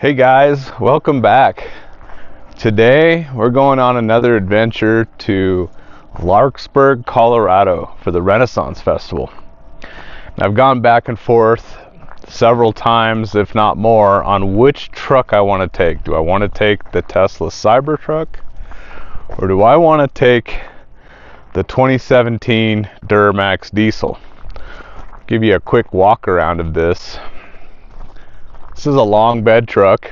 Hey guys, welcome back. Today we're going on another adventure to Larkspur, Colorado for the Renaissance Festival. I've gone back and forth several times, if not more, on which truck I want to take. Do I want to take the Tesla Cybertruck, or do I want to take the 2017 Duramax diesel? I'll give you a quick walk around of this. This is a long bed truck.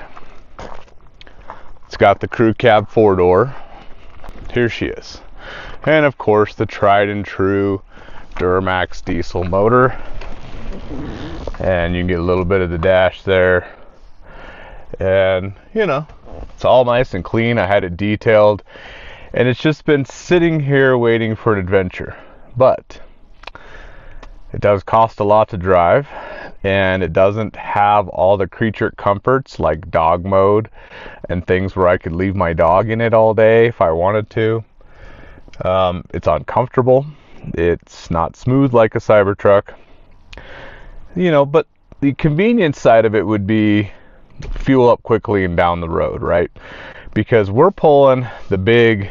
It's got the crew cab 4-door. Here she is. And of course the tried and true Duramax diesel motor. And you can get a little bit of the dash there. And you know, it's all nice and clean. I had it detailed. And it's just been sitting here waiting for an adventure. But it does cost a lot to drive, and it doesn't have all the creature comforts like dog mode and things where I could leave my dog in it all day if I wanted to. It's uncomfortable. It's not smooth like a Cybertruck. You know, but the convenience side of it would be fuel up quickly and down the road, right? Because we're pulling the big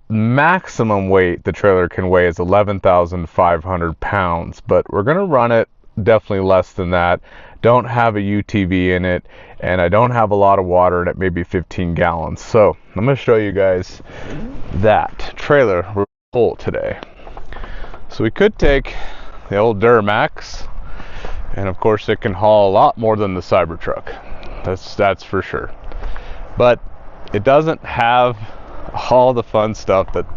maximum weight the trailer can weigh is 11,500 pounds, but we're going to run it definitely less than that. Don't have a UTV in it, and I don't have a lot of water in it, maybe 15 gallons. So I'm going to show you guys that trailer we're full today. So we could take the old Duramax, and of course it can haul a lot more than the Cybertruck. That's for sure. But it doesn't have all the fun stuff that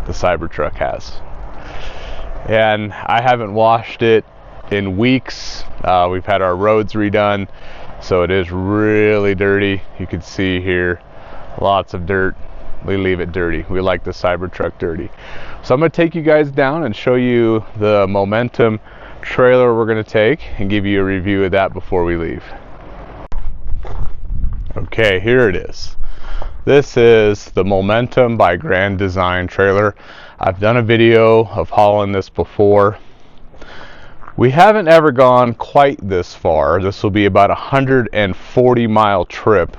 the Cybertruck has. And I haven't washed it in weeks. We've had our roads redone, so it is really dirty. You can see here, lots of dirt. We leave it dirty. We like the Cybertruck dirty. So I'm going to take you guys down and show you the Momentum trailer we're going to take and give you a review of that before we leave. Okay, here it is. This is the Momentum by Grand Design trailer. I've done a video of hauling this before. We haven't ever gone quite this far. This will be about a 140-mile trip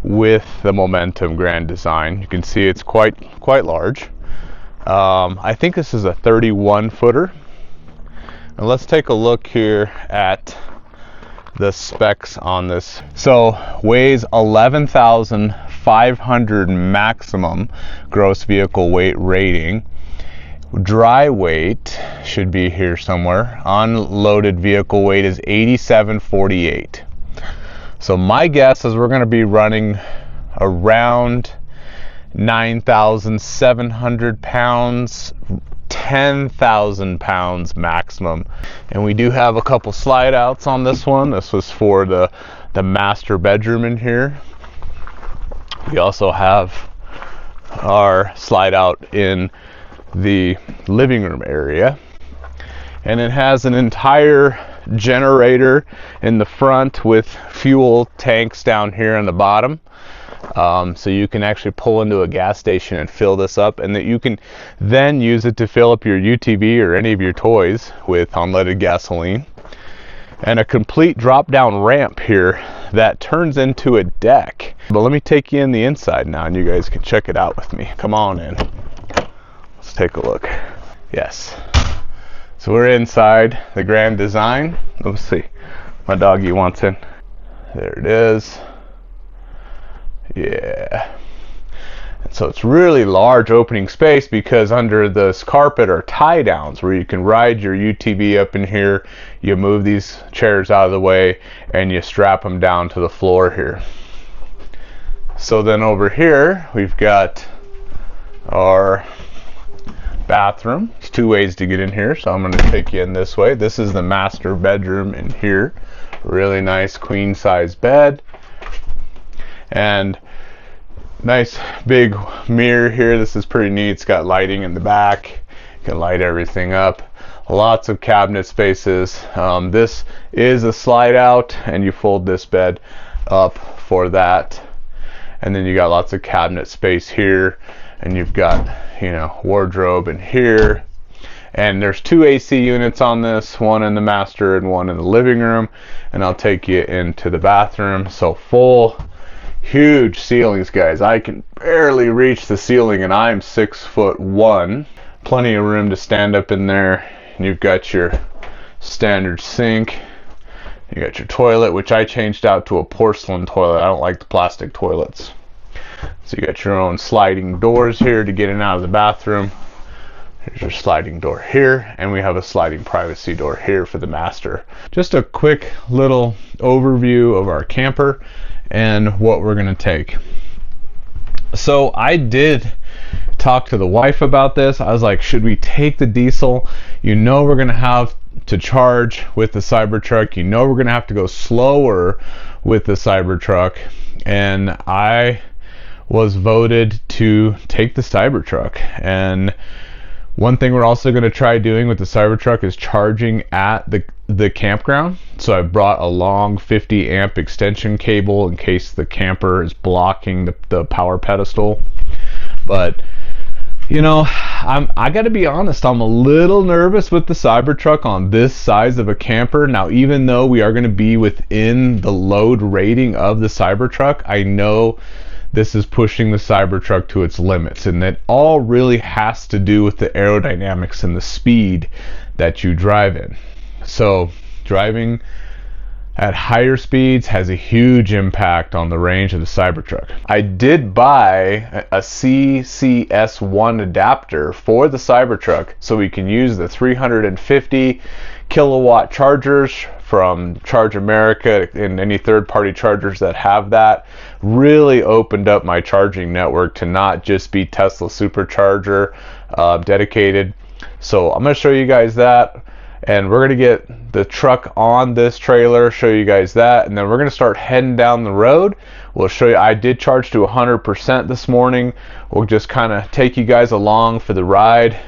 with the Momentum Grand Design. You can see it's quite large. I think this is a 31-footer. And let's take a look here at the specs on this. So weighs 11,500 maximum gross vehicle weight rating. Dry weight should be here somewhere. Unloaded vehicle weight is 8748. So my guess is we're going to be running around 9,700 pounds, 10,000 pounds maximum. And we do have a couple slide outs on this one. This was for the master bedroom in here. We also have our slide out in the living room area, and it has an entire generator in the front with fuel tanks down here on the bottom. So you can actually pull into a gas station and fill this up, and that you can then use it to fill up your UTV or any of your toys with unleaded gasoline. And a complete drop down ramp here that turns into a deck. But let me take you in the inside now and you guys can check it out with me. Come on in. Let's take a look. Yes. So we're inside the Grand Design. Let's see. My doggy wants in. There it is. Yeah. And so it's really large opening space, because under this carpet are tie downs where you can ride your UTV up in here. You move these chairs out of the way and you strap them down to the floor here. So then over here we've got our bathroom. There's two ways to get in here, so I'm going to take you in this way. This is the master bedroom in here. Really nice queen size bed, and nice big mirror here. This is pretty neat. It's got lighting in the back. You can light everything up. Lots of cabinet spaces. This is a slide out, and you fold this bed up for that. And then you got lots of cabinet space here, and you've got, you know, wardrobe in here. And there's 2 AC units on this, one in the master and one in the living room, and I'll take you into the bathroom. So full, huge ceilings, guys. I can barely reach the ceiling, and I'm 6'1". Plenty of room to stand up in there. And you've got your standard sink. You got your toilet, which I changed out to a porcelain toilet. I don't like the plastic toilets. So you got your own sliding doors here to get in and out of the bathroom. Here's your sliding door here, and we have a sliding privacy door here for the master. Just a quick little overview of our camper and what we're gonna take. So I did talk to the wife about this. I was like, should we take the diesel? You know we're gonna have to charge with the Cybertruck. You know we're gonna have to go slower with the Cybertruck. And I was voted to take the Cybertruck. And one thing we're also going to try doing with the Cybertruck is charging at the campground. So I brought a long 50 amp extension cable in case the camper is blocking the power pedestal. But you know, I got to be honest, I'm a little nervous with the Cybertruck on this size of a camper. Now, even though we are going to be within the load rating of the Cybertruck, I know this is pushing the Cybertruck to its limits, and that all really has to do with the aerodynamics and the speed that you drive in. So driving at higher speeds has a huge impact on the range of the Cybertruck. I did buy a CCS1 adapter for the Cybertruck so we can use the 350 kilowatt chargers from Charge America and any third-party chargers that have that. Really opened up my charging network to not just be Tesla Supercharger dedicated. So I'm going to show you guys that, and we're going to get the truck on this trailer, show you guys that, and then we're going to start heading down the road. We'll show you, I did charge to 100% this morning. We'll just kind of take you guys along for the ride,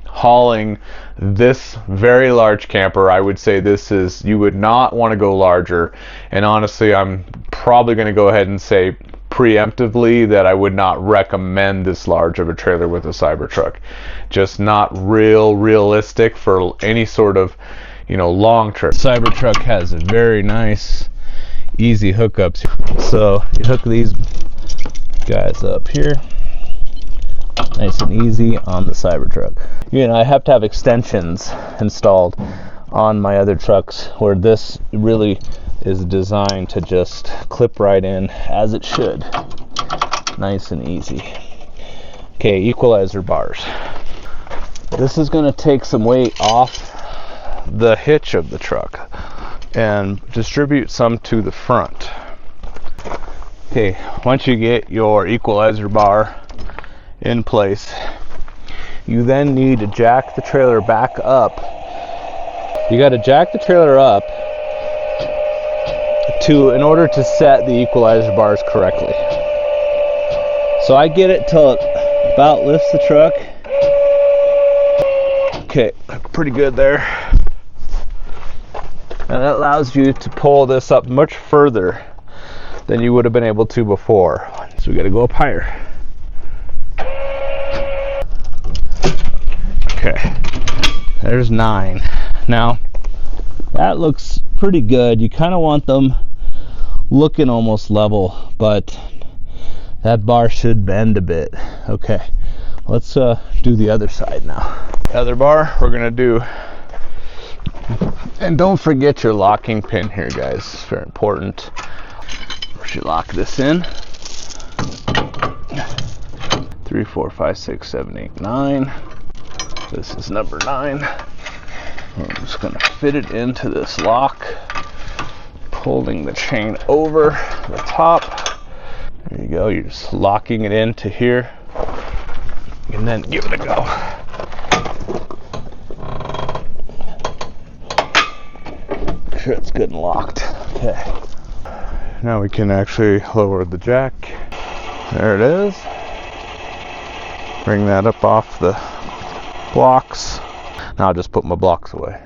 hauling this very large camper. I would say this is, you would not want to go larger, and honestly I'm probably going to go ahead and say preemptively that I would not recommend this large of a trailer with a Cybertruck. Just not realistic for any sort of, you know, long trip. Cybertruck has a very nice easy hookups. So you hook these guys up here, nice and easy on the Cybertruck. You know, I have to have extensions installed on my other trucks where this really is designed to just clip right in as it should. Nice and easy. Okay, equalizer bars. This is going to take some weight off the hitch of the truck and distribute some to the front. Okay, once you get your equalizer bar in place, you then need to jack the trailer back up. You got to jack the trailer up in order to set the equalizer bars correctly. So I get it till it about lifts the truck. Okay, pretty good there. And that allows you to pull this up much further than you would have been able to before. So we got to go up higher. Okay, there's 9. Now that looks pretty good. You kind of want them looking almost level, but that bar should bend a bit. Okay, let's do the other side now. The other bar we're gonna do, and don't forget your locking pin here, guys. It's very important. We should lock this in. 3, 4, 5, 6, 7, 8, 9. This is number 9. I'm just going to fit it into this lock, pulling the chain over the top. There you go. You're just locking it into here, and then give it a go. Make sure it's good and locked. Okay. Now we can actually lower the jack. There it is. Bring that up off the blocks. Now I'll just put my blocks away.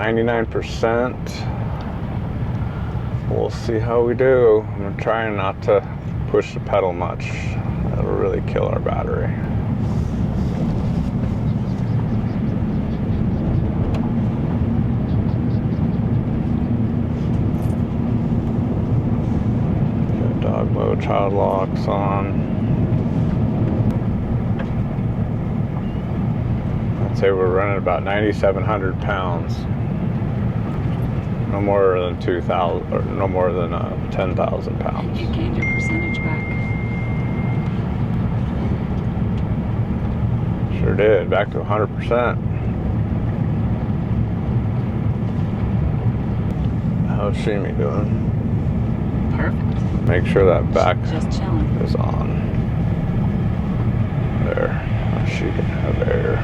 99%. We'll see how we do. I'm trying not to push the pedal much. That'll really kill our battery. Good dog mode, child locks on. I'd say we're running about 9,700 pounds. No more than 2,000, or no more than 10,000 pounds. You gained your percentage back. Sure did, back to 100%. How's Shimi doing? Perfect. Make sure that back Just chilling. is on. There. She can have air.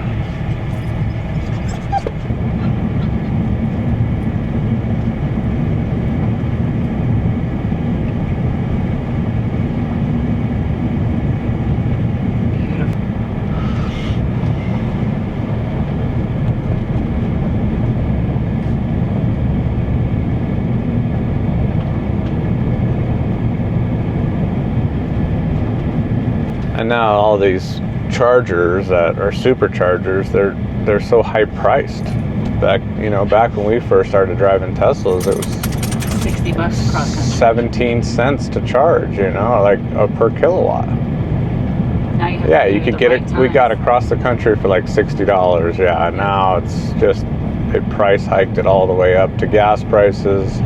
And now all these chargers that are superchargers, they're so high priced. Back when we first started driving Teslas, it was $60 across country. 17 cents to charge, like per kilowatt. Now you have Yeah, to you could get it. We got across the country for like $60. Yeah, now it's just it price hiked it all the way up to gas prices.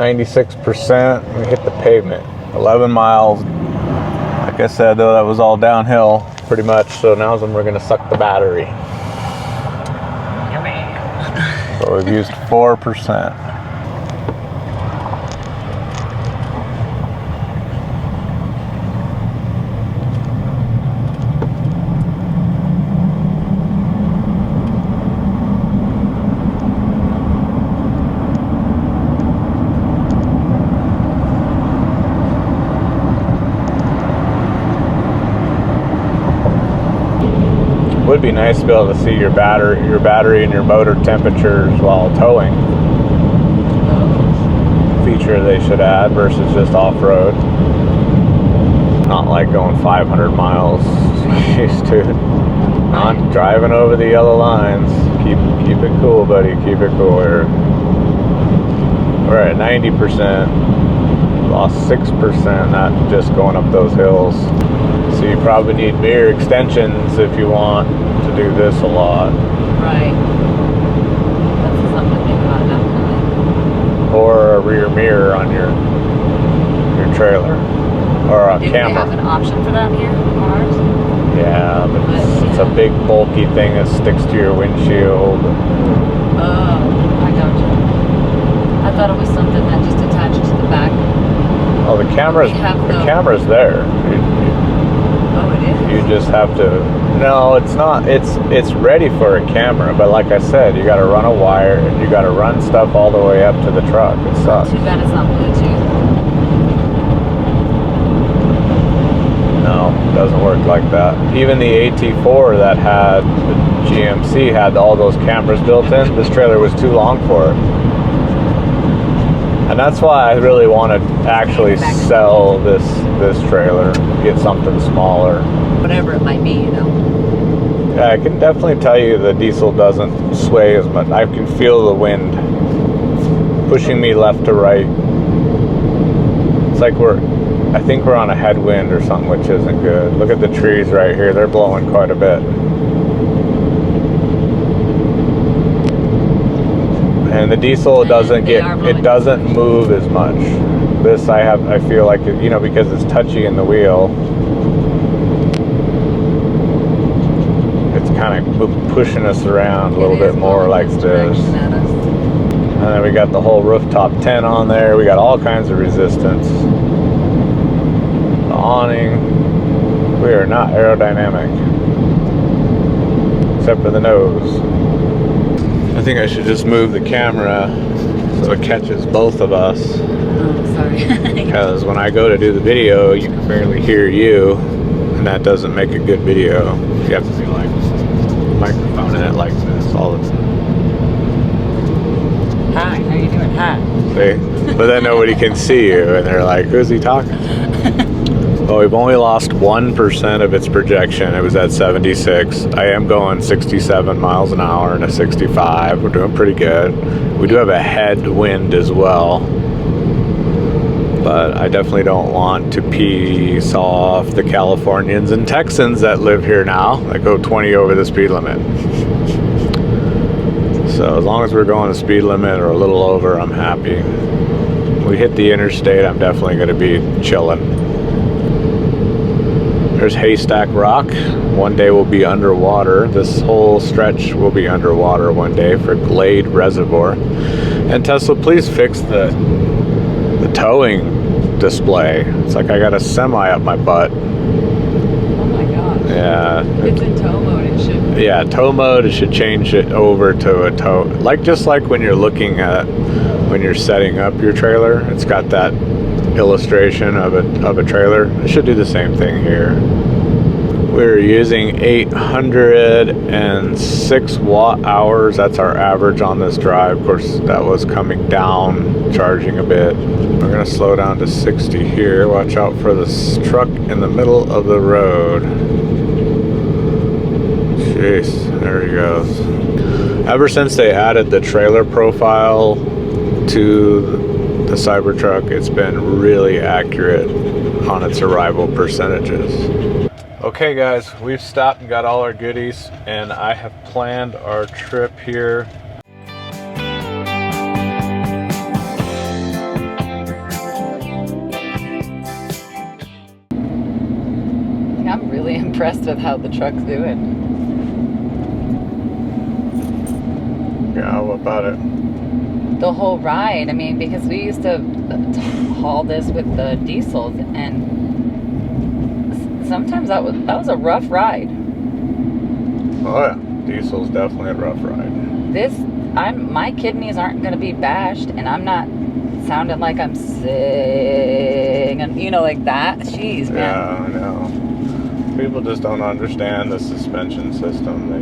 %. We hit the pavement. 11 miles. Like I said, though, that was all downhill pretty much. So now we're going to suck the battery. Yummy. So we've used 4%. Would be nice to be able to see your battery and your motor temperatures while towing. Feature they should add versus just off-road. Not like going 500 miles used to. Not driving over the yellow lines. Keep it cool, buddy. Keep it cool here. We're at 90%. Lost 6%. Not just going up those hills. So you probably need mirror extensions if you want to do this a lot. Right. That's something to think about, definitely. Or a rear mirror on your trailer. Or a Do camera. they have an option for that here on ours? Yeah, but it's a big bulky thing that sticks to your windshield. Oh, I gotcha. I thought it was something that just attached to the back. Oh, the camera's there. Oh, it is? You just have to. No, it's not. It's ready for a camera, but like I said, you got to run a wire and you got to run stuff all the way up to the truck. It sucks. Too bad it's not Bluetooth. No, it doesn't work like that. Even the AT4 that had the GMC had all those cameras built in. This trailer was too long for it. And that's why I really want to actually sell this trailer, get something smaller. Whatever it might be, Yeah, I can definitely tell you the diesel doesn't sway as much. I can feel the wind pushing me left to right. It's like I think we're on a headwind or something, which isn't good. Look at the trees right here. They're blowing quite a bit. And the diesel doesn't move as much. This I feel like, because it's touchy in the wheel, it's kind of pushing us around a little bit more like this. And then we got the whole rooftop tent on there. We got all kinds of resistance. The awning. We are not aerodynamic. Except for the nose. I think I should just move the camera so it catches both of us. Oh, sorry. Because when I go to do the video, you can barely hear you. And that doesn't make a good video. You have to be like microphone in it like this all the time. Hi, how you doing? Hi. See? But then nobody can see you, and they're like, who's he talking to? Well, we've only lost 1% of its projection. It was at 76. I am going 67 miles an hour and a 65. We're doing pretty good. We do have a headwind as well. But I definitely don't want to piss off the Californians and Texans that live here now that go 20 over the speed limit. So as long as we're going the speed limit or a little over, I'm happy. When we hit the interstate, I'm definitely going to be chilling. There's Haystack Rock. One day we'll be underwater. This whole stretch will be underwater one day for Glade Reservoir. And Tesla, please fix the towing display. It's like I got a semi up my butt. Oh my gosh. Yeah. It's in tow mode, it should. Yeah, tow mode, it should change it over to a tow. Just like when you're looking at, when you're setting up your trailer, it's got that illustration of a trailer. It should do the same thing here. We're using 806 watt hours. That's our average on this drive. Of course, that was coming down, charging a bit. We're gonna slow down to 60 here. Watch out for this truck in the middle of the road. Jeez, there he goes. Ever since they added the trailer profile to the Cybertruck, it's been really accurate on its arrival percentages. Okay guys, we've stopped and got all our goodies, and I have planned our trip here. I'm really impressed with how the truck's doing. Yeah, what about it? The whole ride, I mean, because we used to haul this with the diesels, and sometimes that was a rough ride. Oh yeah, diesel's definitely a rough ride. My kidneys aren't going to be bashed, and I'm not sounding like I'm singing, you know, like that. Jeez, man. Yeah, I know. People just don't understand the suspension system.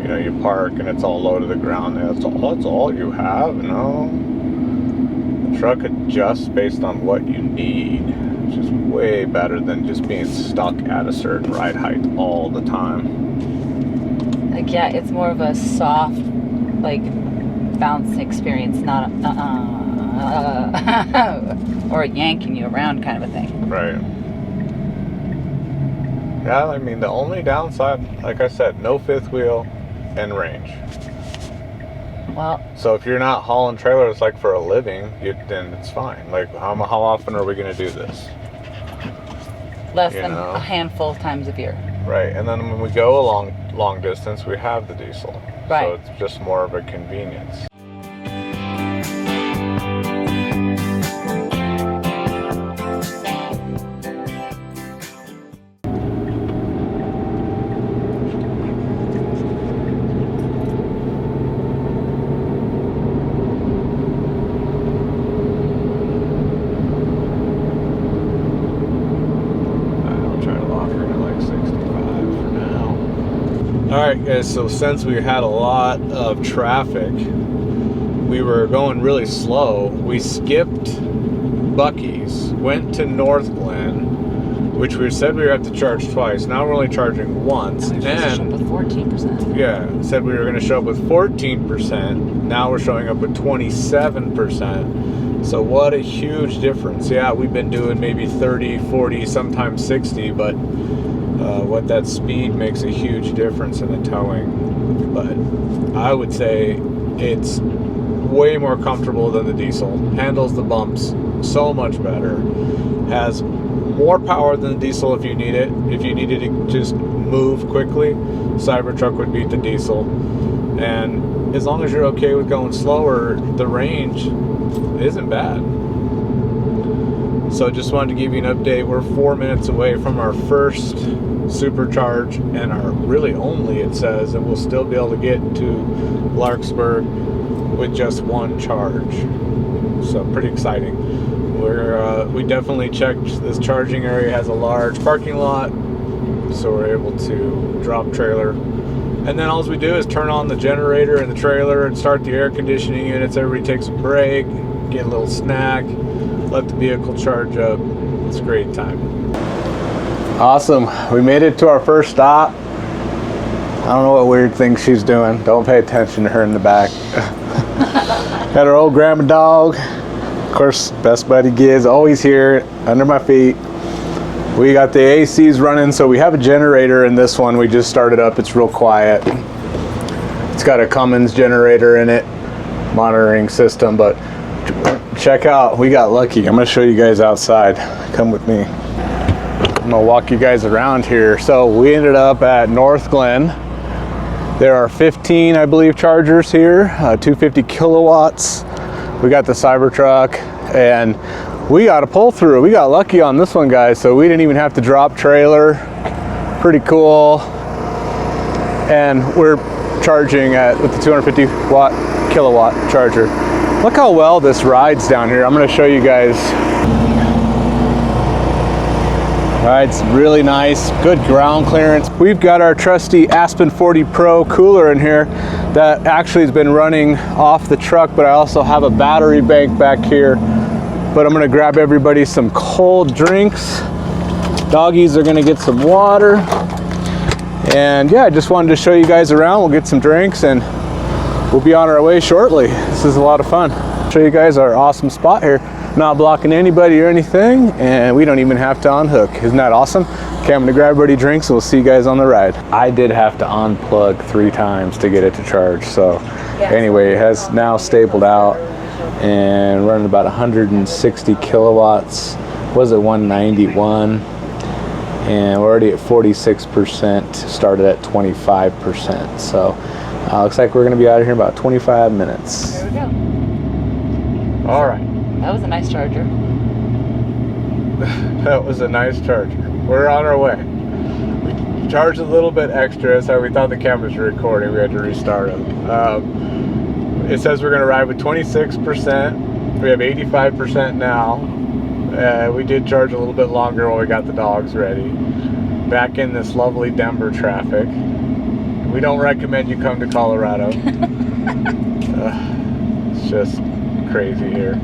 You know, you park and it's all low to the ground. That's all you have. No, the truck adjusts based on what you need, which is way better than just being stuck at a certain ride height all the time. Like, yeah, it's more of a soft, like, bounce experience, not or yanking you around kind of a thing. Right. Yeah, I mean, the only downside, like I said, no fifth wheel and range. Well, so if you're not hauling trailers like for a living, then it's fine. Like, how often are we going to do this? Less than a handful of times a year. Right, and then when we go a long distance, we have the diesel. Right. So it's just more of a convenience. Alright guys, so since we had a lot of traffic, we were going really slow. We skipped Buc-ee's, went to North Glen, which we said we were have to charge twice. Now we're only charging once. And we're supposed to show up with 14%. Yeah, said we were going to show up with 14%. Now we're showing up with 27%. So what a huge difference. Yeah, we've been doing maybe 30, 40, sometimes 60, but what that speed makes a huge difference in the towing. But I would say it's way more comfortable than the diesel. Handles the bumps so much better. Has more power than the diesel if you need it. If you needed to just move quickly, Cybertruck would beat the diesel. and as long as you're okay with going slower, the range isn't bad. So just wanted to give you an update. We're 4 minutes away from our first supercharge, and our really only, it says, and we'll still be able to get to Larkspur with just one charge. So pretty exciting. We definitely checked this charging area, has a large parking lot, so we're able to drop trailer, and then all we do is turn on the generator in the trailer and start the air conditioning units. Everybody takes a break, get a little snack, let the vehicle charge up. It's a great time. Awesome. We made it to our first stop. I don't know what weird thing she's doing. Don't pay attention to her in the back. Got our old grandma dog. Of course, best buddy Giz, always here under my feet. We got the ACs running, so we have a generator in this one. We just started up. It's real quiet. It's got a Cummins generator in it, monitoring system, but check out, we got lucky. I'm gonna show you guys outside. Come with me. I'm gonna walk you guys around here. So we ended up at North Glen. There are 15, I believe, chargers here, 250 kilowatts. We got the Cybertruck, and we got a pull through. We got lucky on this one, guys, so we didn't even have to drop trailer. Pretty cool. And we're charging with the 250 kilowatt charger. Look how well this rides down here. I'm gonna show you guys. Rides really nice, good ground clearance. We've got our trusty Aspen 40 Pro cooler in here that actually has been running off the truck, but I also have a battery bank back here. But I'm gonna grab everybody some cold drinks. Doggies are gonna get some water. And yeah, I just wanted to show you guys around. We'll get some drinks and we'll be on our way shortly. This is a lot of fun. Show you guys our awesome spot here. Not blocking anybody or anything, and we don't even have to unhook. Isn't that awesome? Okay, I'm gonna grab everybody drinks and we'll see you guys on the ride. I did have to unplug 3 times to get it to charge. So anyway, it has now stabled out and running about 160 kilowatts. Was it 191? And we're already at 46%, started at 25%. So looks like we're gonna be out of here in about 25 minutes. There we go. All right. That was a nice charger. That was a nice charger. We're on our way. We charged a little bit extra, so we thought the cameras were recording. We had to restart them. It says we're gonna ride with 26%. We have 85% now. We did charge a little bit longer while we got the dogs ready. Back in this lovely Denver traffic. We don't recommend you come to Colorado. It's just crazy here.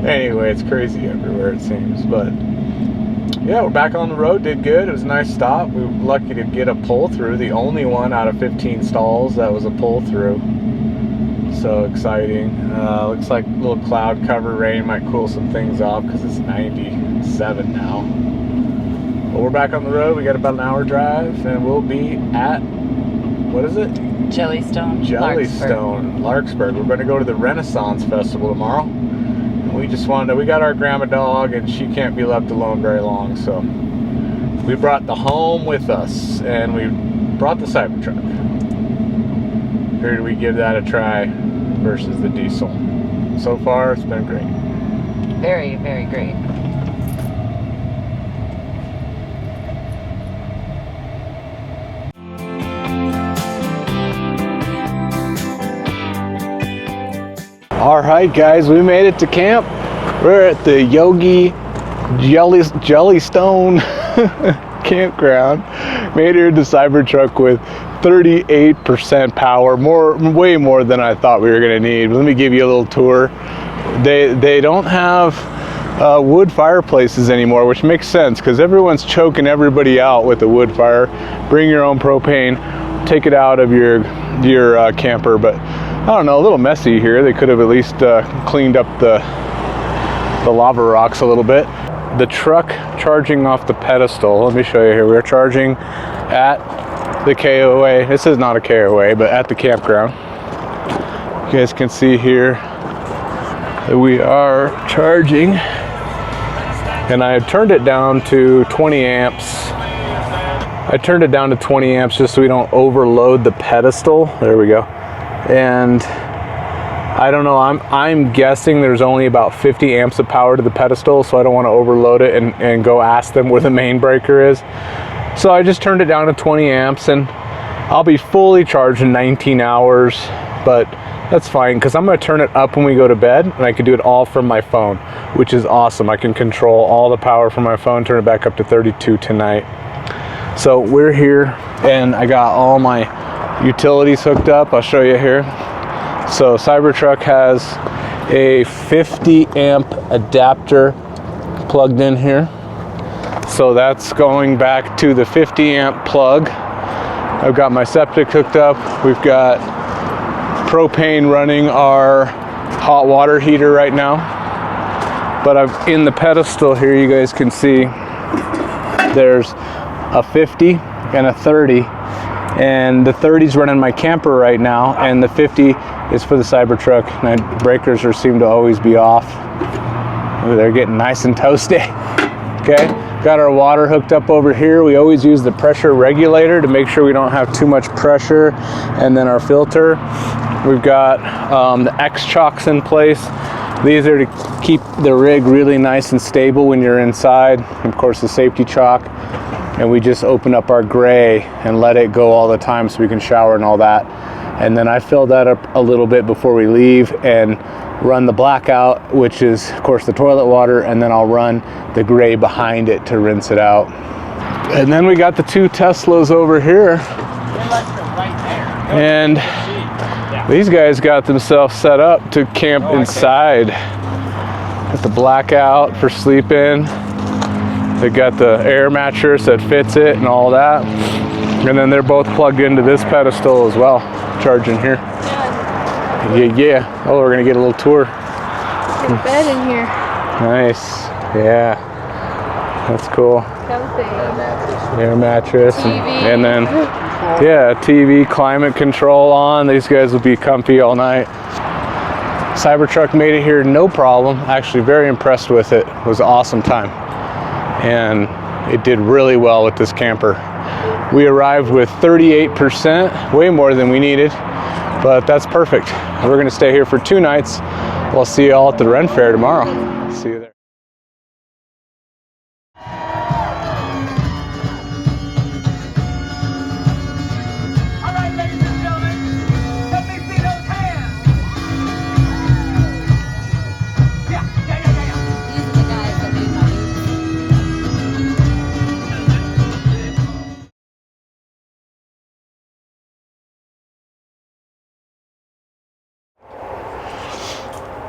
Anyway, it's crazy everywhere, it seems. But yeah, we're back on the road. Did good. It was a nice stop. We were lucky to get a pull through, the only one out of 15 stalls that was a pull through. So exciting. Looks like a little cloud cover. Rain might cool some things off because it's 97 now. But we're back on the road. We got about an hour drive, and we'll be at, what is it? Jellystone. Larkspur. We're going to go to the Renaissance Festival tomorrow. We just wanted to, we got our grandma dog, and she can't be left alone very long, so we brought the home with us, and we brought the Cybertruck. Figured we give that a try versus the diesel. So far, it's been great. Very, very great. All right, guys, we made it to camp. We're at the Yogi Jellystone campground. Made it to Cybertruck with 38% power, way more than I thought we were gonna need. Let me give you a little tour. They don't have wood fireplaces anymore, which makes sense because everyone's choking everybody out with a wood fire. Bring your own propane, take it out of your camper, but I don't know, a little messy here. They could have at least cleaned up the lava rocks a little bit. The truck charging off the pedestal, let me show you here. We're charging at the KOA. This is not a KOA, but at the campground. You guys can see here that we are charging. And I turned it down to 20 amps. I turned it down to 20 amps just so we don't overload the pedestal. There we go. and I don't know, I'm guessing there's only about 50 amps of power to the pedestal, so I don't want to overload it and go ask them where the main breaker is. So I just turned it down to 20 amps, and I'll be fully charged in 19 hours, but that's fine because I'm going to turn it up when we go to bed, and I can do it all from my phone, which is awesome. I can control all the power from my phone, turn it back up to 32 tonight. So we're here, and I got all my utilities hooked up. I'll show you here. So Cybertruck has a 50 amp adapter plugged in here. So that's going back to the 50 amp plug. I've got my septic hooked up. We've got propane running our hot water heater right now. But I'm in the pedestal here, you guys can see there's a 50 and a 30. And the 30's running my camper right now, and the 50 is for the Cybertruck. My breakers seem to always be off. Ooh, they're getting nice and toasty. Okay, got our water hooked up over here. We always use the pressure regulator to make sure we don't have too much pressure, and then our filter. We've got the X chocks in place. These are to keep the rig really nice and stable when you're inside. Of course, the safety chock. And we just open up our gray and let it go all the time so we can shower and all that. And then I fill that up a little bit before we leave and run the blackout, which is of course the toilet water, and then I'll run the gray behind it to rinse it out. And then we got the two Teslas over here. And these guys got themselves set up to camp inside. Got the blackout for sleeping. They got the air mattress that fits it and all that. And then they're both plugged into this pedestal as well, charging here. Yeah. Oh, we're gonna get a little tour. There's a bed in here. Nice. Yeah. That's cool. Comfy. Air mattress. TV. And then, yeah, TV, climate control on. These guys will be comfy all night. Cybertruck made it here no problem. Actually very impressed with it. It was an awesome time. And it did really well with this camper. We arrived with 38%, way more than we needed, but that's perfect. We're gonna stay here for 2 nights. We'll see you all at the Ren Fair tomorrow. See you there.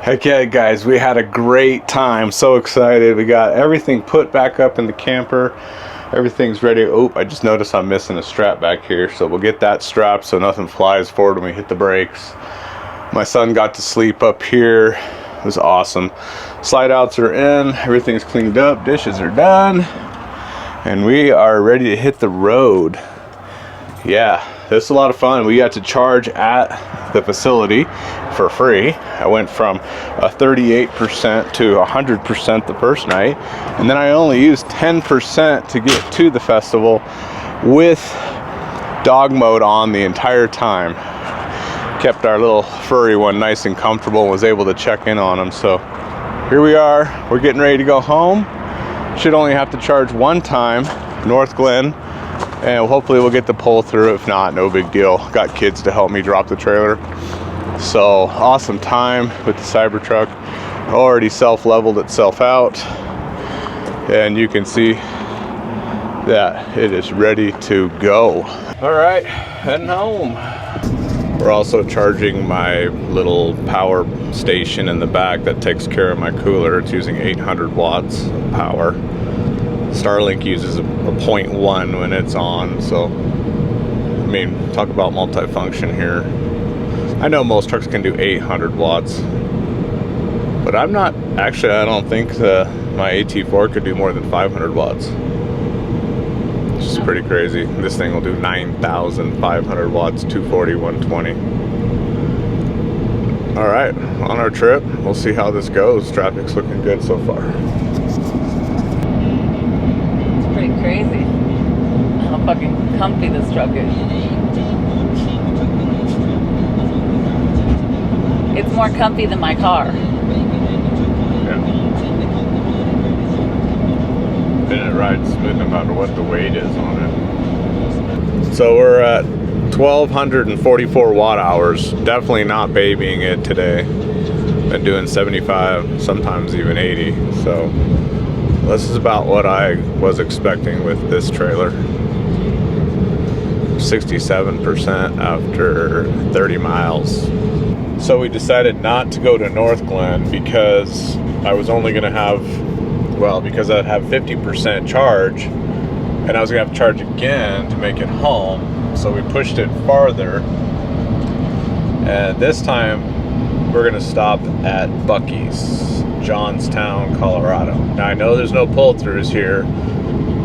Heck yeah, guys, we had a great time. So excited. We got everything put back up in the camper. Everything's ready. Oh, I just noticed I'm missing a strap back here, so we'll get that strapped so nothing flies forward when we hit the brakes. My son got to sleep up here. It was awesome. Slide outs are in. Everything's cleaned up. Dishes are done. And we are ready to hit the road. Yeah, this is a lot of fun. We got to charge at the facility for free. I went from a 38% to 100% the first night, and then I only used 10% to get to the festival with dog mode on the entire time. Kept our little furry one nice and comfortable and was able to check in on him. So here we are. We're getting ready to go home. Should only have to charge one time, North Glen, and hopefully we'll get the pull through. If not, no big deal. Got kids to help me drop the trailer. So awesome time with the Cybertruck. Already self-leveled itself out, and you can see that it is ready to go. All right, heading home. We're also charging my little power station in the back that takes care of my cooler. It's using 800 watts of power. Starlink uses a 0.1 when it's on, so I mean, talk about multifunction here. I know most trucks can do 800 watts, but I'm not, actually I don't think my AT4 could do more than 500 watts. It's just pretty crazy. This thing will do 9,500 watts, 240, 120. All right, on our trip, we'll see how this goes. Traffic's looking good so far. Pretty crazy how fucking comfy this truck is. It's more comfy than my car. Yeah. And it rides smooth no matter what the weight is on it. So we're at 1,244 watt hours. Definitely not babying it today. Been doing 75, sometimes even 80. So this is about what I was expecting with this trailer. 67% after 30 miles. So we decided not to go to North Glen because I was only going to have, well, because I'd have 50% charge and I was going to have to charge again to make it home. So we pushed it farther. And this time we're going to stop at Buc-ee's, Johnstown, Colorado. Now I know there's no pull-throughs here.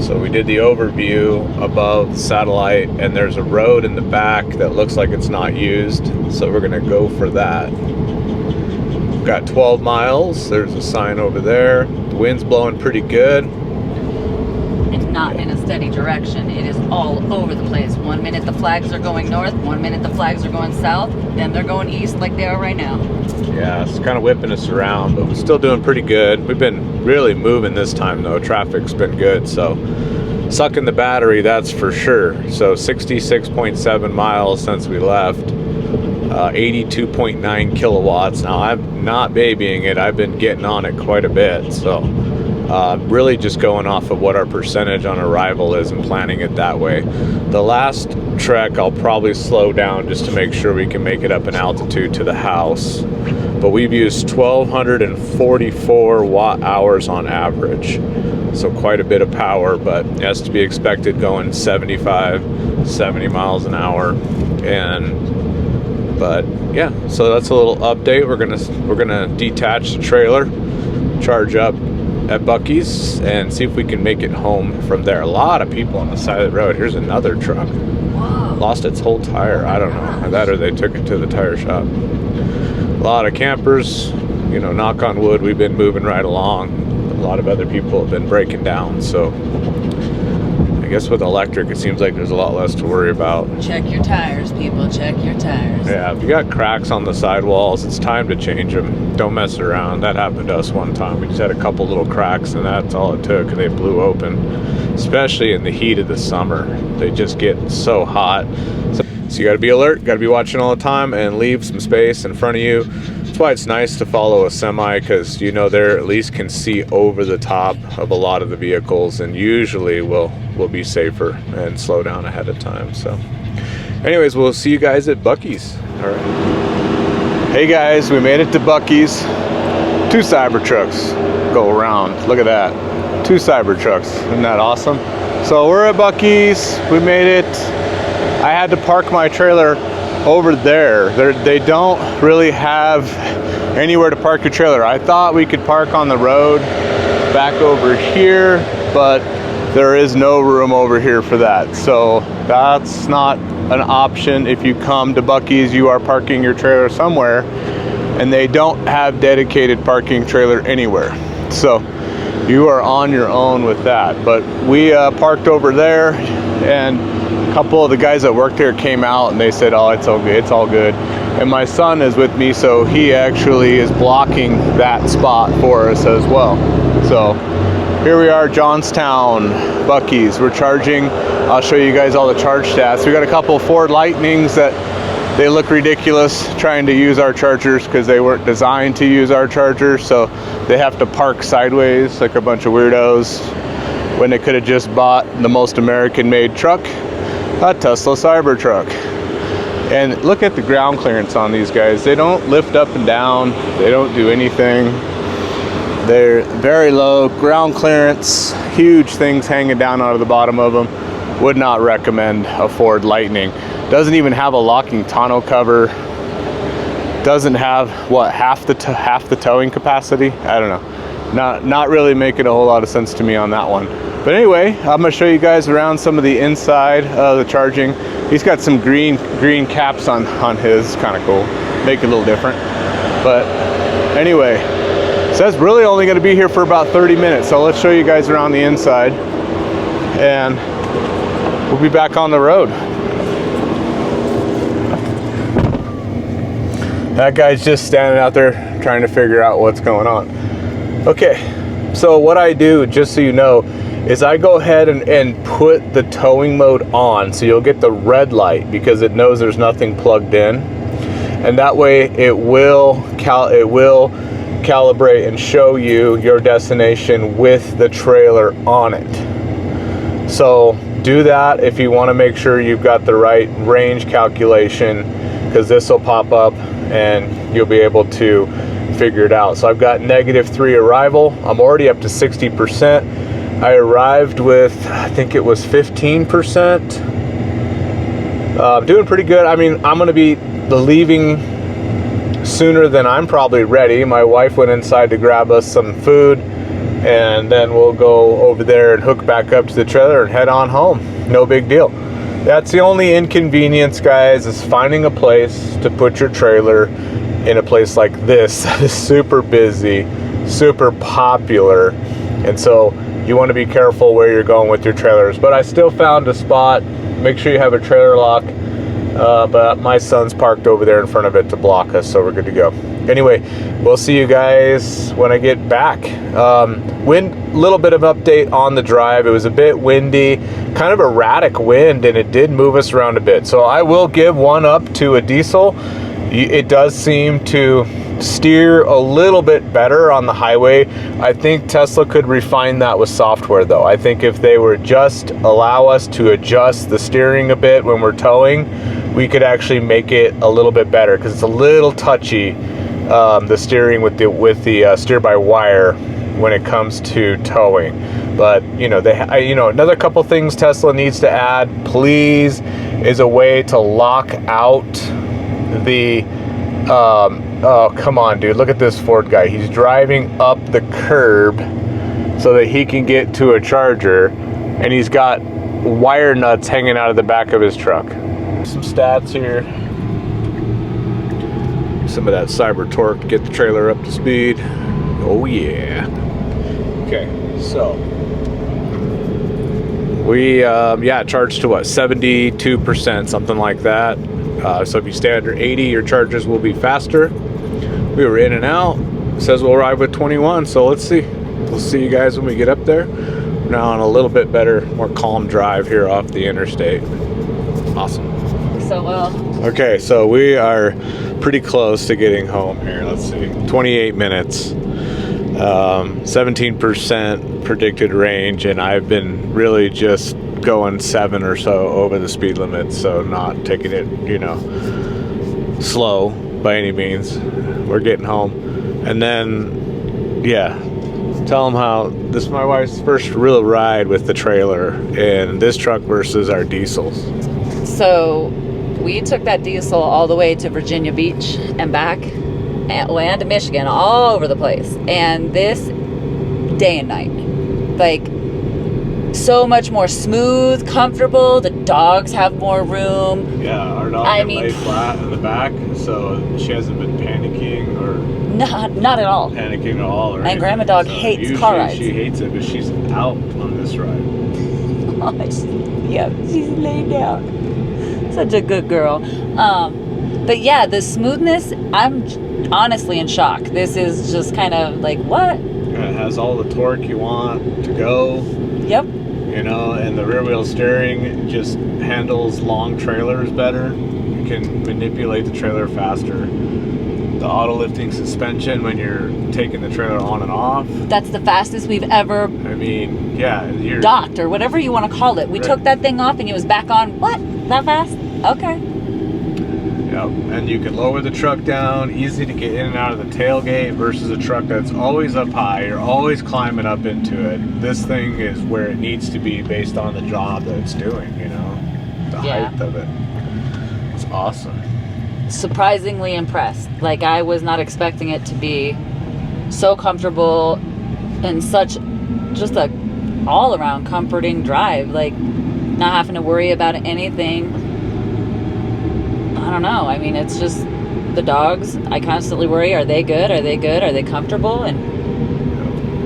So we did the overview above the satellite, and there's a road in the back that looks like it's not used. So we're gonna go for that. We've got 12 miles. There's a sign over there. The wind's blowing pretty good. It's not in a steady direction. It is all over the place. 1 minute the flags are going north, 1 minute the flags are going south, then they're going east like they are right now. Yeah, it's kind of whipping us around, but we're still doing pretty good. We've been really moving this time though. Traffic's been good, so sucking the battery, that's for sure. So 66.7 miles since we left, 82.9 kilowatts. Now I'm not babying it. I've been getting on it quite a bit, so really just going off of what our percentage on arrival is and planning it that way. The last trek I'll probably slow down just to make sure we can make it up in altitude to the house. But we've used 1,244 watt hours on average. So quite a bit of power, but as to be expected going 75, 70 miles an hour. But yeah, so that's a little update. We're gonna detach the trailer, charge up at Buc-ee's, and see if we can make it home from there. A lot of people on the side of the road. Here's another truck. Whoa. Lost its whole tire. I don't know. That or they took it to the tire shop. A lot of campers, you know, knock on wood, we've been moving right along. A lot of other people have been breaking down, so I guess with electric it seems like there's a lot less to worry about. Check your tires, people. Check your tires. Yeah, if you got cracks on the sidewalls, it's time to change them. Don't mess around. That happened to us one time. We just had a couple little cracks and that's all it took, and they blew open. Especially in the heat of the summer. They just get so hot. So you got to be alert, got to be watching all the time, and leave some space in front of you. That's why it's nice to follow a semi, because you know there at least can see over the top of a lot of the vehicles, and usually will be safer and slow down ahead of time. So anyways, we'll see you guys at Buc-ee's. All right. Hey guys, we made it to Buc-ee's. 2 Cybertrucks go around. Look at that. 2 Cybertrucks. Isn't that awesome? So we're at Buc-ee's. We made it. I had to park my trailer over there. They don't really have anywhere to park your trailer. I thought we could park on the road back over here, but there is no room over here for that. So that's not an option. If you come to Buc-ee's, you are parking your trailer somewhere, and they don't have dedicated parking trailer anywhere. So you are on your own with that. But we parked over there, and a couple of the guys that worked there came out and they said, oh, it's all good, it's all good. And my son is with me, so he actually is blocking that spot for us as well. So here we are, Johnstown, Buc-ee's. We're charging. I'll show you guys all the charge stats. We got a couple of Ford Lightnings that they look ridiculous trying to use our chargers because they weren't designed to use our chargers, so they have to park sideways like a bunch of weirdos when they could have just bought the most American-made truck, a Tesla Cybertruck. And look at the ground clearance on these guys. They don't lift up and down. They don't do anything. They're very low ground clearance, huge things hanging down out of the bottom of them. Would not recommend a Ford Lightning. Doesn't even have a locking tonneau cover. Doesn't have, what, half the towing capacity? I don't know. Not really making a whole lot of sense to me on that one. But anyway, I'm gonna show you guys around some of the inside of the charging. He's got some green caps on his, kind of cool. Make it a little different. But anyway, it says really only gonna be here for about 30 minutes. So let's show you guys around the inside, and we'll be back on the road. That guy's just standing out there trying to figure out what's going on. Okay, so what I do, just so you know, is I go ahead and put the towing mode on, so you'll get the red light because it knows there's nothing plugged in, and that way it will calibrate and show you your destination with the trailer on it. So do that if you want to make sure you've got the right range calculation, because this will pop up and you'll be able to figure it out. So I've got -3 arrival. I'm already up to 60%. I arrived with, I think it was 15%. Doing pretty good. I mean, I'm going to be leaving sooner than I'm probably ready. My wife went inside to grab us some food, and then we'll go over there and hook back up to the trailer and head on home. No big deal. That's the only inconvenience, guys, is finding a place to put your trailer in a place like this that is super busy, super popular, and so you want to be careful where you're going with your trailers. But I still found a spot. Make sure you have a trailer lock, but my son's parked over there in front of it to block us, so we're good to go. Anyway, we'll see you guys when I get back. Little bit of update on the drive. It was a bit windy, kind of erratic wind, and it did move us around a bit. So I will give one up to a diesel. It does seem to steer a little bit better on the highway. I think Tesla could refine that with software though. I think if they were just allow us to adjust the steering a bit when we're towing, we could actually make it a little bit better, because it's a little touchy, the steering with the steer by wire when it comes to towing. But you know, another couple things Tesla needs to add, please, is a way to lock out the oh, come on, dude. Look at this Ford guy. He's driving up the curb so that he can get to a charger, and he's got wire nuts hanging out of the back of his truck. Some stats here. Some of that Cybertruck to get the trailer up to speed. Oh, yeah. Okay, so we, charged to what, 72%, something like that. So if you stay under 80, your charges will be faster. We were in and out. It says we'll arrive with 21, so let's see. We'll see you guys when we get up there. We're now on a little bit better, more calm drive here off the interstate. Awesome. So well. Okay, so we are pretty close to getting home here. Let's see, 28 minutes. 17% predicted range, and I've been really just going 7 or so over the speed limit, so not taking it, slow by any means. We're getting home, and then tell them how this is my wife's first real ride with the trailer in this truck versus our diesels. So we took that diesel all the way to Virginia Beach and back, and to Michigan, all over the place, and this day and night, like, so much more smooth, comfortable. The dogs have more room. Yeah, our dog can lay flat in the back, so she hasn't been panicking or not at all. Panicking at all. Or and Grandma Dog hates car rides. She hates it, but she's out on this ride. She's laid down. Such a good girl. But yeah, the smoothness, I'm honestly in shock. This is just kind of like, what? Yeah, it has all the torque you want to go. Yep. And the rear wheel steering just handles long trailers better. You can manipulate the trailer faster. The auto lifting suspension when you're taking the trailer on and off. That's the fastest we've ever docked, or whatever you want to call it. We took that thing off and it was back on. What? That fast? Okay. Yep. And you can lower the truck down, easy to get in and out of the tailgate versus a truck that's always up high. You're always climbing up into it. This thing is where it needs to be based on the job that it's doing, the height of it. It's awesome. Surprisingly impressed. Like, I was not expecting it to be so comfortable and such just a all-around comforting drive. Like, not having to worry about anything. I don't know. I mean, it's just the dogs. I constantly worry, are they good? Are they good? Are they comfortable? And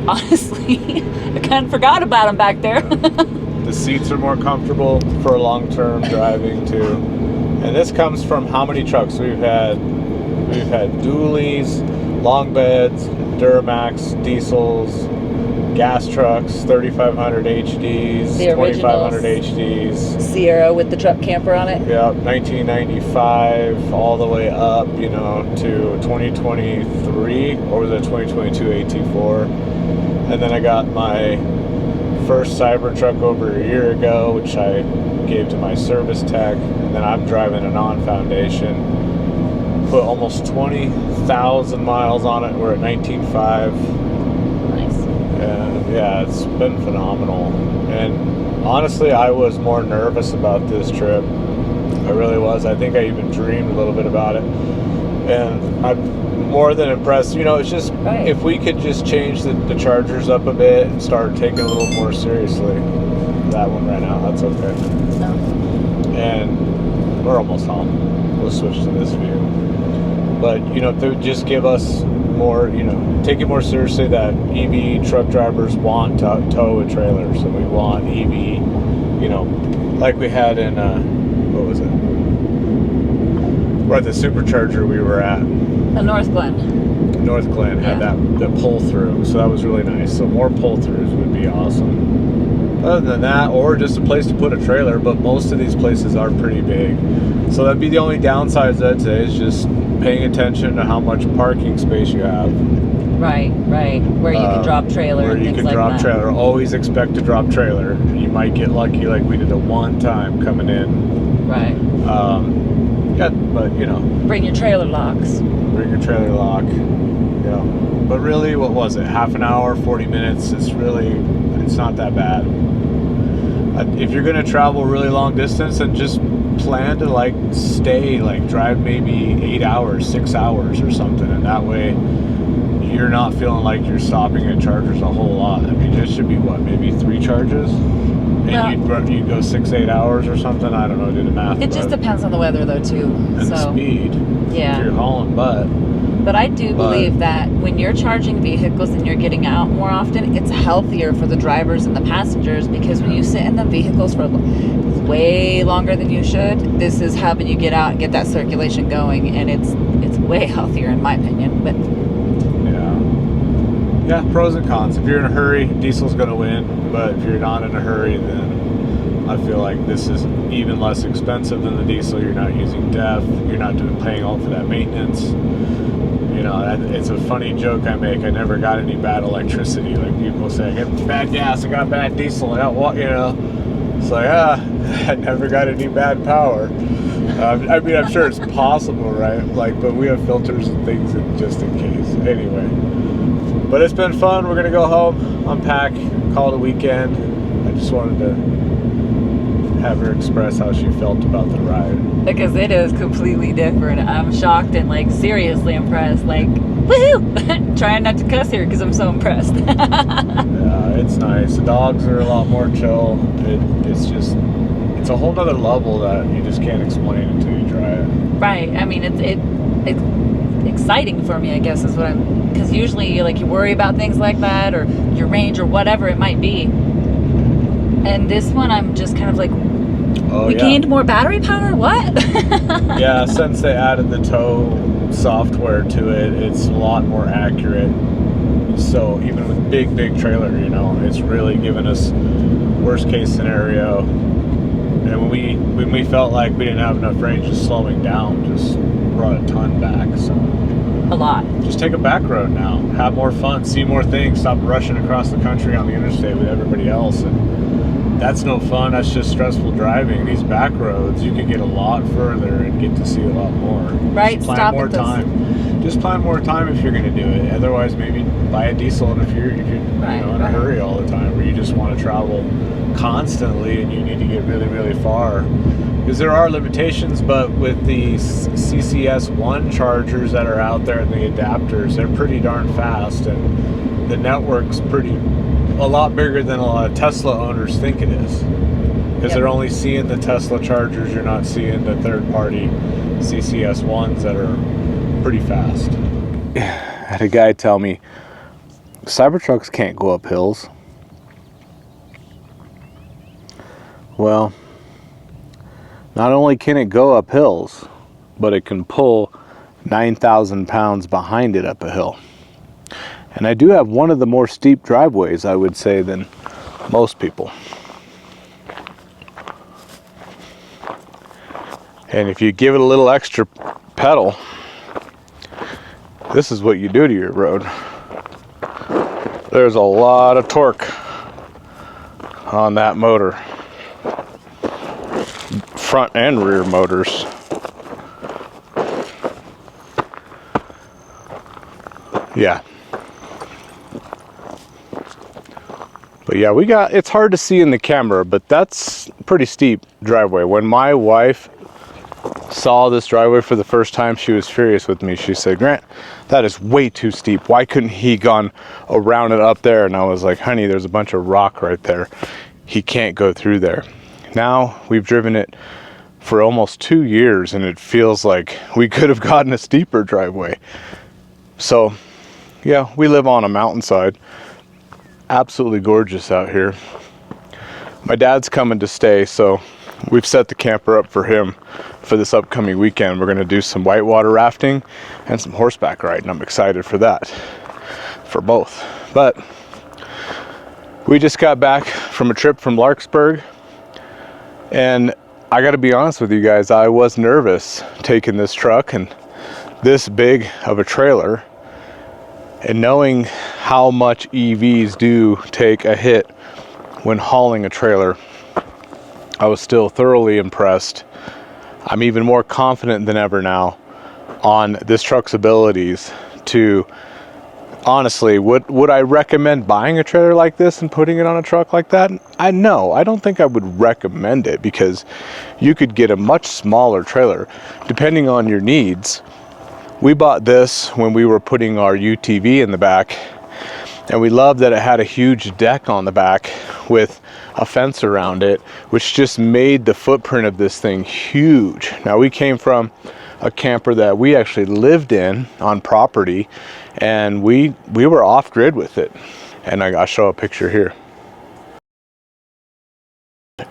honestly, I kind of forgot about them back there. The seats are more comfortable for long-term driving too. And this comes from how many trucks we've had? We've had dualies, long beds, Duramax, diesels, gas trucks, 3500 HDs, The 2500 originals. HDs. Sierra with the truck camper on it. Yep, 1995 all the way up, you know, to 2023, or was it 2022 AT4? And then I got my first Cybertruck over a year ago, which I gave to my service tech, and then I'm driving a non-foundation. Put almost 20,000 miles on it. We're at 19.5. Nice. And yeah, it's been phenomenal. And honestly, I was more nervous about this trip. I really was. I think I even dreamed a little bit about it. And I'm more than impressed. You know, it's just, if we could just change the chargers up a bit and start taking it a little more seriously. That one right now, that's okay. No. And we're almost home. We'll switch to this view. But, you know, if they would just give us more, you know, take it more seriously that EV truck drivers want to tow a trailer. So we want EV, you know, like we had in, what was it? Or the supercharger we were at. North Glen. North Glen had the pull through. So that was really nice. So more pull throughs would be awesome. Other than that, or just a place to put a trailer, but most of these places are pretty big. So that'd be the only downsides I'd say, is just paying attention to how much parking space you have. Right. Where you can drop trailer Where and you things can like drop that. trailer. Always expect to drop trailer. You might get lucky like we did the one time coming in. Right. Yeah, but you know. Bring your trailer locks. Bring your trailer lock. Yeah. But really, what was it? Half an hour, 40 minutes. It's not that bad. If you're going to travel really long distance, then just plan to like stay, like drive maybe 8 hours, 6 hours or something. And that way you're not feeling like you're stopping at chargers a whole lot. I mean, this should be what, maybe 3 charges? And you'd go 6-8 hours or something. I don't know, do the math. It just depends on the weather though too. And the speed. Yeah. If you're hauling butt. But I do believe that when you're charging vehicles and you're getting out more often, it's healthier for the drivers and the passengers, because when you sit in the vehicles for way longer than you should, this is helping you get out and get that circulation going, and it's way healthier in my opinion. But yeah, pros and cons. If you're in a hurry, diesel's going to win, but if you're not in a hurry, then I feel like this is even less expensive than the diesel. You're not using DEF. You're not paying all for that maintenance. You know, it's a funny joke I make. I never got any bad electricity. Like people say, I got bad gas, I got bad diesel. You know, it's like, I never got any bad power. I mean, I'm sure it's possible, right? Like, but we have filters and things just in case. Anyway, but it's been fun. We're gonna go home, unpack, call it a weekend. I just wanted to have her express how she felt about the ride. because it is completely different. I'm shocked and like seriously impressed. Like, woohoo! Trying not to cuss here because I'm so impressed. Yeah, it's nice. The dogs are a lot more chill. It's a whole nother level that you just can't explain until you try it. Right. I mean, it's exciting for me, I guess, is what I'm. Because usually, you worry about things like that, or your range, or whatever it might be. And this one, I'm just kind of like, we gained more battery power? What? Yeah, since they added the tow software to it, it's a lot more accurate. So even with big trailer, it's really given us worst case scenario. And when we felt like we didn't have enough range, just slowing down just brought a ton back. So a lot. Just take a back road now. Have more fun. See more things. Stop rushing across the country on the interstate with everybody else. And that's no fun. That's just stressful driving. These back roads, you can get a lot further and get to see a lot more. Right. Just plan Stop more at those. time. Just plan more time if you're going to do it. Otherwise, maybe buy a diesel if you're in a hurry all the time, or you just want to travel constantly and you need to get really, really far. Because there are limitations, but with the CCS1 chargers that are out there and the adapters, they're pretty darn fast, and the network's a lot bigger than a lot of Tesla owners think it is. Because they're only seeing the Tesla chargers, you're not seeing the third-party CCS1s that are pretty fast. I had a guy tell me, Cybertrucks can't go up hills. Well, not only can it go up hills, but it can pull 9,000 pounds behind it up a hill. And I do have one of the more steep driveways, I would say, than most people. And if you give it a little extra pedal, this is what you do to your road. There's a lot of torque on that motor. Front and rear motors. Yeah. But yeah, it's hard to see in the camera, but that's a pretty steep driveway. When my wife saw this driveway for the first time, she was furious with me. She said, "Grant, that is way too steep. Why couldn't he gone around it up there?" And I was like, "Honey, there's a bunch of rock right there. He can't go through there." Now we've driven it for almost 2 years and it feels like we could have gotten a steeper driveway. So yeah, we live on a mountainside. Absolutely gorgeous out here. My dad's coming to stay, so we've set the camper up for him for this upcoming weekend. We're going to do some whitewater rafting and some horseback riding. I'm excited for that, for both. But we just got back from a trip from Larkspur, and I got to be honest with you guys, I was nervous taking this truck and this big of a trailer, and knowing how much EVs do take a hit when hauling a trailer, I was still thoroughly impressed. I'm even more confident than ever now on this truck's abilities to, honestly, would I recommend buying a trailer like this and putting it on a truck like that? I don't think I would recommend it, because you could get a much smaller trailer depending on your needs. We bought this when we were putting our UTV in the back, and we loved that it had a huge deck on the back with a fence around it, which just made the footprint of this thing huge. Now, we came from a camper that we actually lived in on property, and we were off-grid with it. And I'll show a picture here.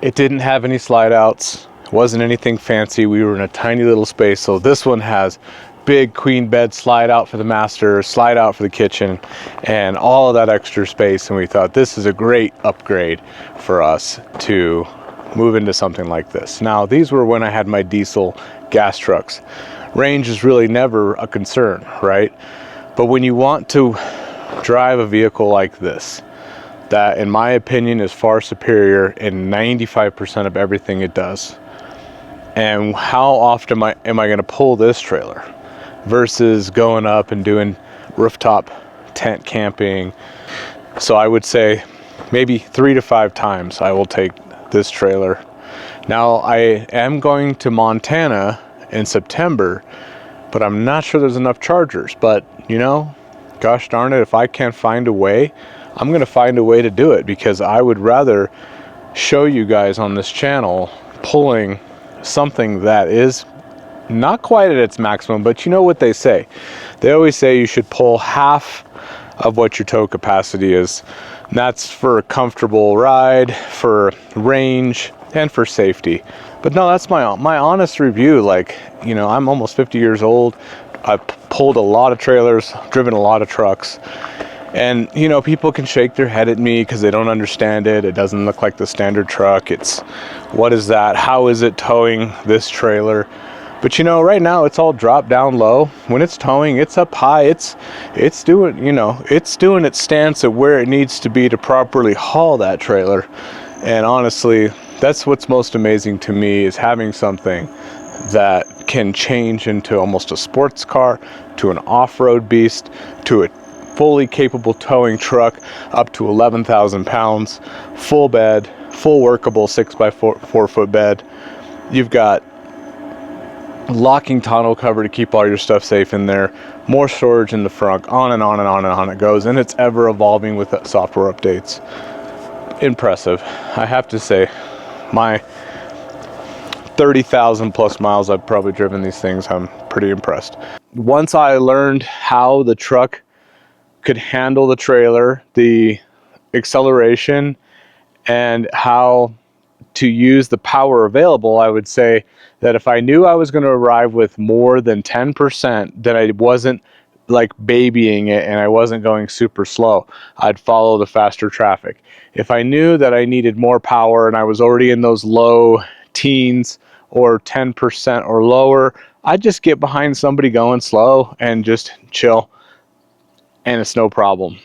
It didn't have any slide outs, wasn't anything fancy. We were in a tiny little space, so this one has big queen bed slide out for the master, slide out for the kitchen, and all of that extra space. And we thought this is a great upgrade for us to move into something like this. Now, these were when I had my diesel gas trucks. Range is really never a concern, right? But when you want to drive a vehicle like this, that in my opinion is far superior in 95% of everything it does, and how often am I going to pull this trailer versus going up and doing rooftop tent camping? So I would say maybe 3 to 5 times I will take this trailer. Now, I am going to Montana in September, but I'm not sure there's enough chargers. But you know, gosh darn it, if I can't find a way, I'm going to find a way to do it, because I would rather show you guys on this channel pulling something that is not quite at its maximum. But you know what they say? They always say you should pull half of what your tow capacity is. And that's for a comfortable ride, for range, and for safety. But no, that's my honest review. Like, you know, I'm almost 50 years old. I've pulled a lot of trailers, driven a lot of trucks. And, you know, people can shake their head at me because they don't understand it. It doesn't look like the standard truck. It's, what is that? How is it towing this trailer? But you know, right now it's all dropped down low. When it's towing, it's up high. It's doing, you know, it's doing its stance at where it needs to be to properly haul that trailer. And honestly, that's what's most amazing to me, is having something that can change into almost a sports car, to an off-road beast, to a fully capable towing truck up to 11,000 pounds, full bed, full workable 6x4 foot bed. You've got locking tonneau cover to keep all your stuff safe in there, more storage in the front, on and on and on and on it goes, and it's ever evolving with software updates. Impressive, I have to say. My 30,000 plus miles I've probably driven these things, I'm pretty impressed. Once I learned how the truck could handle the trailer, the acceleration, and how to use the power available, I would say that if I knew I was going to arrive with more than 10%, then I wasn't like babying it and I wasn't going super slow, I'd follow the faster traffic. If I knew that I needed more power and I was already in those low teens or 10% or lower, I'd just get behind somebody going slow and just chill, and it's no problem.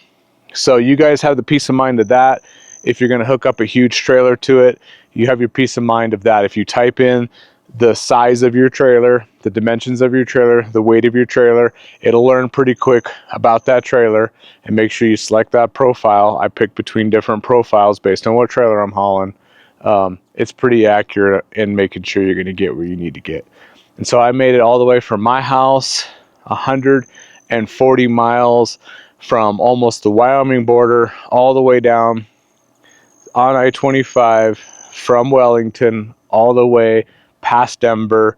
So you guys have the peace of mind of that. If you're going to hook up a huge trailer to it, you have your peace of mind of that. If you type in the size of your trailer, the dimensions of your trailer, the weight of your trailer, it'll learn pretty quick about that trailer. And make sure you select that profile. I pick between different profiles based on what trailer I'm hauling. It's pretty accurate in making sure you're going to get where you need to get. And so I made it all the way from my house, 140 miles from almost the Wyoming border all the way down on I-25 from Wellington all the way past Denver,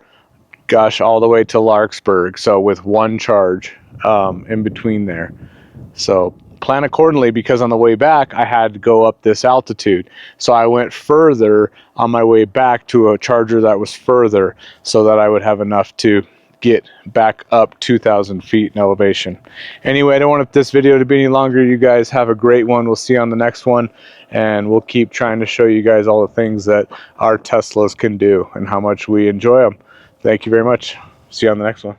gosh, all the way to Larkspur. So with one charge in between there. So plan accordingly, because on the way back I had to go up this altitude. So I went further on my way back to a charger that was further so that I would have enough to get back up 2,000 feet in elevation. Anyway, I don't want this video to be any longer. You guys have a great one. We'll see you on the next one, and we'll keep trying to show you guys all the things that our Teslas can do and how much we enjoy them. Thank you very much. See you on the next one.